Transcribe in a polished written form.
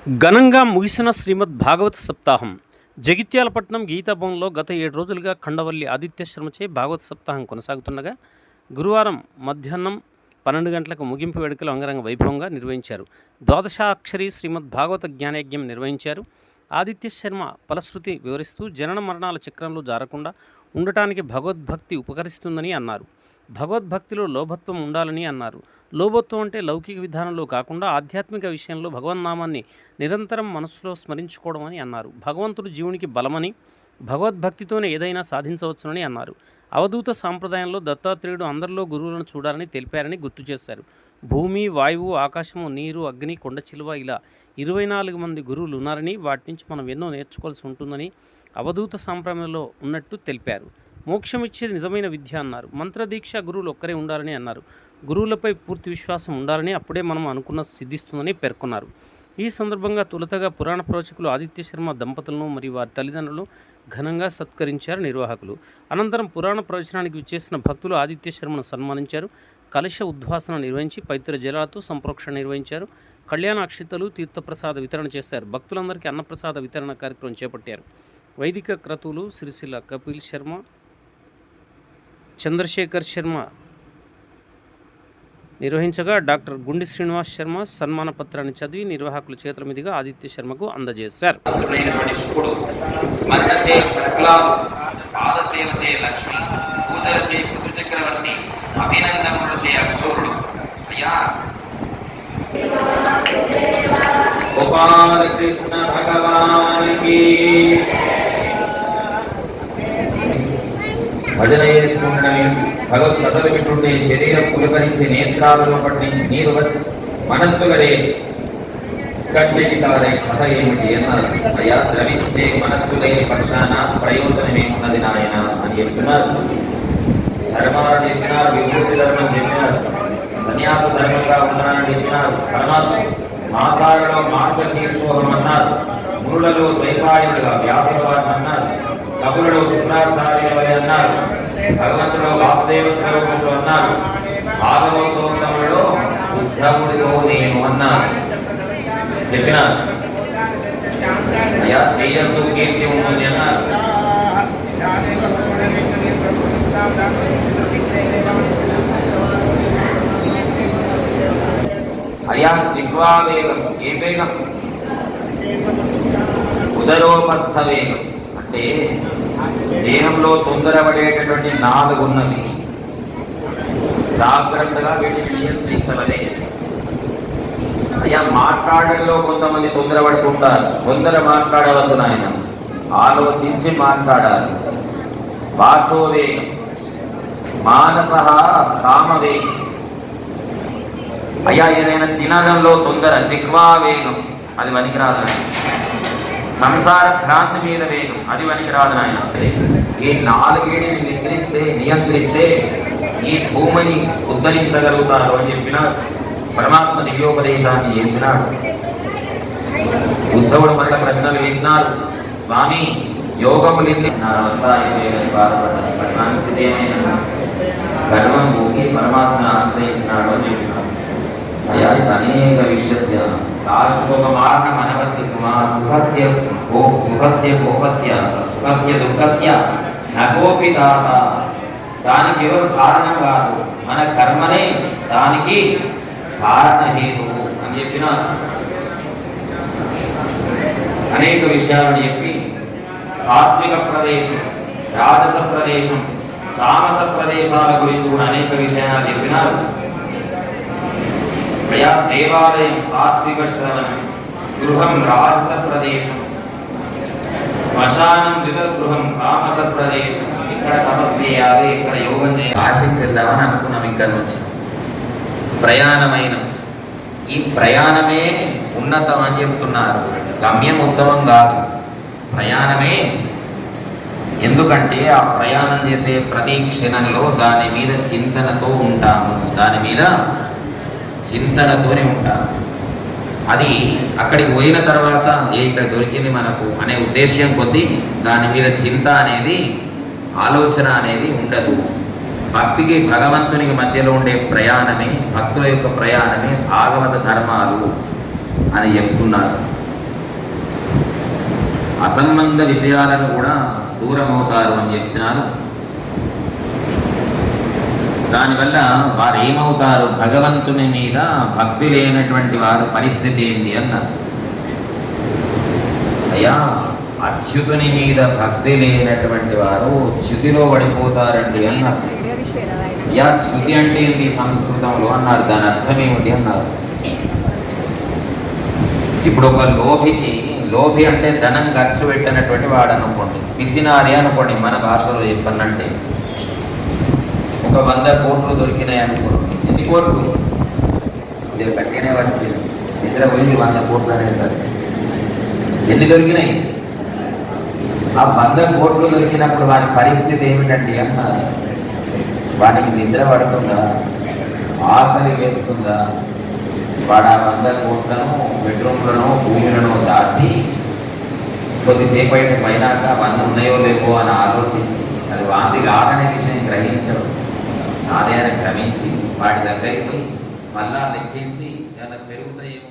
ఘనంగా ముగిసిన శ్రీమద్ భాగవత సప్తాహం జగిత్యాలపట్నం గీతాభవన్లో గత 7 రోజులుగా ఖండవల్లి ఆదిత్య శర్మచే భాగవత సప్తాహం కొనసాగుతుండగా గురువారం మధ్యాహ్నం 12 గంటలకు ముగింపు వేడుకలు అంగరంగ వైభవంగా నిర్వహించారు. ద్వాదశాక్షరి శ్రీమద్ భాగవత జ్ఞానయజ్ఞం నిర్వహించారు. ఆదిత్య శర్మ ఫలశ్రుతి వివరిస్తూ జనన మరణాల చక్రంలో జారకుండా ఉండటానికి భగవద్భక్తి ఉపకరిస్తుందని అన్నారు. భగవద్భక్తిలో లోభత్వం ఉండాలని అన్నారు. లోభత్వం అంటే లౌకిక విధానంలో కాకుండా ఆధ్యాత్మిక విషయంలో భగవన్నామాన్ని నిరంతరం మనస్సులో స్మరించుకోవడం అని అన్నారు. భగవంతుడు జీవునికి బలమని, భగవద్భక్తితోనే ఏదైనా సాధించవచ్చునని అన్నారు. అవధూత సాంప్రదాయంలో దత్తాత్రేయుడు అందరిలో గురువులను చూడాలని తెలిపారని గుర్తు చేశారు. భూమి, వాయువు, ఆకాశము, నీరు, అగ్ని, కొండ చిలువ ఇలా 24 మంది గురువులు ఉన్నారని, వాటి నుంచి మనం ఎన్నో నేర్చుకోవాల్సి ఉంటుందని అవధూత సాంప్రదాయంలో ఉన్నట్టు తెలిపారు. మోక్షం ఇచ్చేది నిజమైన విద్య అన్నారు. మంత్రదీక్ష గురువులు ఒక్కరే ఉండాలని అన్నారు. గురువులపై పూర్తి విశ్వాసం ఉండాలని, అప్పుడే మనం అనుకున్న సిద్ధిస్తుందని పేర్కొన్నారు. ఈ సందర్భంగా తొలుతగా పురాణ ప్రవచకులు ఆదిత్య శర్మ దంపతులను మరియు వారి తల్లిదండ్రులు ఘనంగా సత్కరించారు నిర్వాహకులు. అనంతరం పురాణ ప్రవచనానికి విచ్చేసిన భక్తులు ఆదిత్య శర్మను సన్మానించారు. కలశ ఉద్వాసన నిర్వహించి పవిత్ర జలాలతో సంప్రోక్షణ నిర్వహించారు. కళ్యాణ అక్షితలు, తీర్థప్రసాద వితరణ చేశారు. భక్తులందరికీ అన్నప్రసాద వితరణ కార్యక్రమం చేపట్టారు. వైదిక క్రతువులు సిరిసిల్ల కపిల్ శర్మ, చంద్రశేఖర్ శర్మ నిర్వహించగా డాక్టర్ గుండి శ్రీనివాస్ శర్మ సన్మాన పత్రాన్ని చదివి నిర్వాహకుల చేతుల మీదుగా ఆదిత్య శర్మకు అందజేశారు. గోపాలకృష్ణ భగవానికి భజన చేసుకుంటున్నవి భగవద్గతలు వింటుంటే శరీరం పులకరించి నేత్రాలలో పట్టించి నీరు వచ్చి మనస్సు గడే కంటికి తారే కథ ఏమిటి అన్నారు. అయ్యా, ద్రవించే మనస్సు లేని పక్షాన ప్రయోజనం ఏమున్నది నాయన అని చెప్తున్నారు. ధర్మాలు చెప్పినారు, విభూతి ధర్మం చెప్పినారు, సన్యాస ధర్మంగా ఉన్నారని చెప్పినారు. పరమాత్మ మాసాలలో మార్గశీర్షోహం అన్నారు. మురులలో ద్వైపాయుడుగా వ్యాసుల వారిని అన్నారు. కవులలో శుక్రాచార్యుల వలె అన్నారు. భగవంతుడు వాసుదేవ స్వరూపంలో అన్నారు. భాగవతోత్తములలో ఉద్ధవుడితో నేను అన్నారు. చెప్పినారు. అయ్యా, తేజస్సు కీర్తి ఉంటుంది అన్నారు. అయ్యా, జిహ్వా వేగం ఏ వేగం? ఉదరోపస్థ వేగం అంటే దేహంలో తొందరపడేటటువంటి 4 ఉన్నవి. జాగ్రత్తగా వీటిని నియంత్రించవలే. అయ్యా, మాట్లాడడంలో కొంతమంది తొందరపడుతుంటారు. తొందర మాట్లాడవద్దు నాయన, ఆలోచించి మాట్లాడాలి. వాచోవేగం, మానస కామవేగం. అయ్యా, ఏదైనా తినడంలో తొందర జిహ్వావేగం, అది పనికిరాదు. సంసార భ్రాంతి మీద వేగం, అది పనికిరాదు నాయన. ఈ 4 నియంత్రిస్తే ఈ భూమిని ఉద్ధరించగలుగుతారు అని చెప్పిన పరమాత్మ దివ్యోపదేశాన్ని చేసినాడు. ఉద్ధవుడు మరల ప్రశ్నలు వేసినారు. స్వామి, యోగములు బాధపడ్డారు, స్థితి ఏమైనా గర్వం పోగి పరమాత్మను ఆశ్రయించినాడు అని చెప్పినాడు. అయ్యా, అనేక విషయస్య రాష్ట్రోగ మారణం అనవద్దు సుమా. సుఖస్య కోపస్య సుఖస్య దుఃఖస్య నకోపి దాత. దానికి ఎవరు కారణం కాదు, మన కర్మనే దానికి కారణహేతువు అని చెప్పిన అనేక విషయాలను చెప్పి సాత్విక ప్రదేశం, రాజస ప్రదేశం, తామస ప్రదేశాల గురించి కూడా అనేక విషయాలు చెప్పినారు. అయ్యా, దేవాలయం సాత్విక శ్రవణం, గృహం రాజస ప్రదేశం, శ్మశానం గృహం తామస ప్రదేశం. ఇక్కడ తపస్సు చేయాలి, ఇక్కడ యోగం చేయాలి. కాశీకి వెళ్దామని అనుకున్నాం. ఇక్కడ నుంచి ప్రయాణమైన ఈ ప్రయాణమే ఉన్నతం అని చెప్తున్నారు. గమ్యం ఉత్తమం కాదు, ప్రయాణమే. ఎందుకంటే ఆ ప్రయాణం చేసే ప్రతి క్షణంలో దాని మీద చింతనతో ఉంటాము, దాని మీద చింతనతోనే ఉంటాము. అది అక్కడికి పోయిన తర్వాత ఇక్కడ దొరికింది మనకు అనే ఉద్దేశ్యం కొద్దీ దాని మీద చింత అనేది, ఆలోచన అనేది ఉండదు. భక్తికి భగవంతునికి మధ్యలో ఉండే ప్రయాణమే, భక్తుల యొక్క ప్రయాణమే భాగవత ధర్మాలు అని చెప్తున్నారు. అసంబంధ విషయాలను కూడా దూరం అవుతారు అని చెప్తున్నారు. దానివల్ల వారు ఏమవుతారు, భగవంతుని మీద భక్తి లేనటువంటి వారు పరిస్థితి ఏంటి అన్నారు. అయ్యా, అచ్యుతుని మీద భక్తి లేనటువంటి వారు చ్యుతిలో పడిపోతారండి అన్నారు. అయ్యా, చ్యుతి అంటే ఏంటి సంస్కృతంలో అన్నారు, దాని అర్థం ఏమిటి అన్నారు. ఇప్పుడు ఒక లోభి అంటే ధనం ఖర్చు పెట్టినటువంటి వాడు అనుకోండి, పిసినారి అనుకోండి, మన భాషలో చెప్పనంటే ఒక 100 కోట్లు దొరికినాయి అనుకోండి. ఎన్ని కోట్లు? మీరు కట్టినే వచ్చింది, నిద్ర పోయింది 100 కోట్లు అనేసరికి ఎన్ని దొరికినాయి? ఆ 100 కోట్లు దొరికినప్పుడు వారి పరిస్థితి ఏమిటండి అన్నారు. వాటికి నిద్ర పడుతుందా, ఆకలి వేస్తుందా? వాడు ఆ 100 కోట్లను బెడ్రూమ్లను భూములను దాచి కొద్దిసేపు అయితే పైనాక అవన్నీ ఉన్నాయో లేవో అని ఆలోచించి అది వాంది కాదనే విషయం గ్రహించడం, ఆదాయాన్ని క్రమించి వాటి దగ్గరికి పోయి మళ్ళా లెక్కించి ఏమైనా పెరుగుతాయేమో